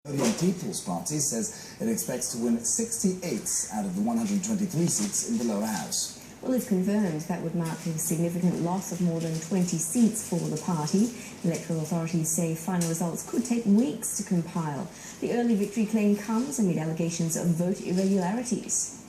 The People's Party says it expects to win 68 out of the 123 seats in the lower house. Well, if confirmed, that would mark a significant loss of more than 20 seats for the party. Electoral authorities say final results could take weeks to compile. The early victory claim comes amid allegations of vote irregularities.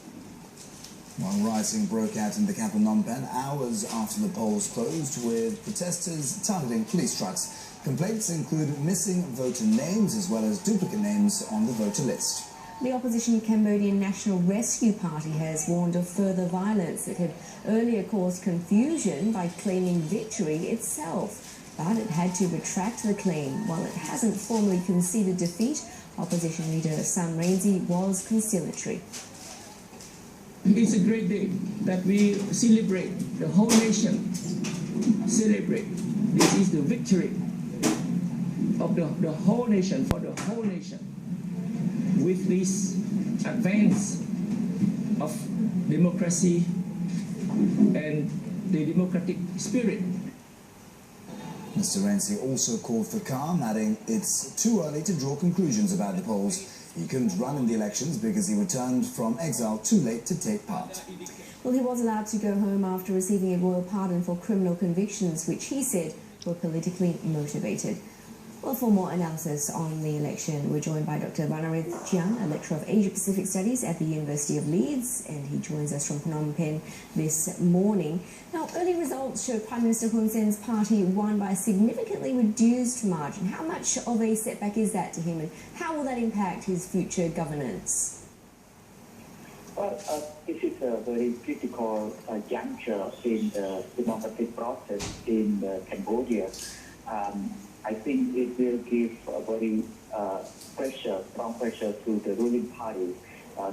While rioting broke out in the capital Phnom Penh hours after the polls closed, with protesters targeting police trucks. Complaints include missing voter names as well as duplicate names on the voter list. The opposition Cambodian National Rescue Party has warned of further violence that had earlier caused confusion by claiming victory itself. But it had to retract the claim. While it hasn't formally conceded defeat, opposition leader Sam Rainsy was conciliatory. It's a great day that we celebrate, the whole nation celebrate. This is the victory of the whole nation, for the whole nation. With this advance of democracy and the democratic spirit. Mr. Rainsy also called for calm, adding it's too early to draw conclusions about the polls. He couldn't run in the elections because he returned from exile too late to take part. Well, he was allowed to go home after receiving a royal pardon for criminal convictions, which he said were politically motivated. Well, for more analysis on the election, we're joined by Dr. Banarith Chiang, a lecturer of Asia-Pacific Studies at the University of Leeds, and he joins us from Phnom Penh this morning. Now, early results show Prime Minister Hun Sen's party won by a significantly reduced margin. How much of a setback is that to him, and how will that impact his future governance? Well, this is a very critical juncture in the democratic process in Cambodia. I think it will give a very strong pressure to the ruling party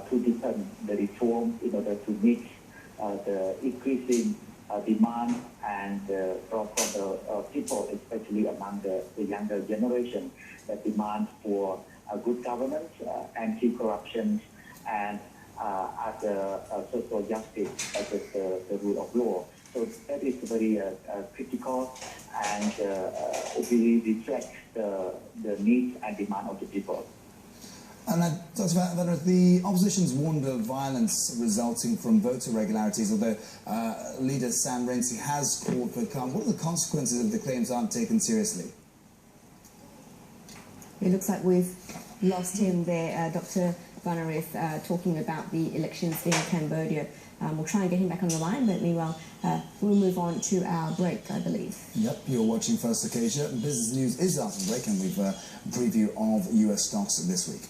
to defend the reform in order to meet the increasing demand and from the people, especially among the younger generation, that demand for good governance, anti-corruption, and other social justice as the rule of law. So that is very critical, and it really reflects the needs and demand of the people. And Dr. Vanner, the opposition's warned of violence resulting from voter irregularities, although leader Sam Rainsy has called for calm. What are the consequences if the claims aren't taken seriously? It looks like we've lost him there, Dr. Banarith, talking about the elections in Cambodia. We'll try and get him back on the line, but meanwhile, we'll move on to our break, I believe. Yep, you're watching First Look Asia. Business News is after the break, and we've a preview of US stocks this week.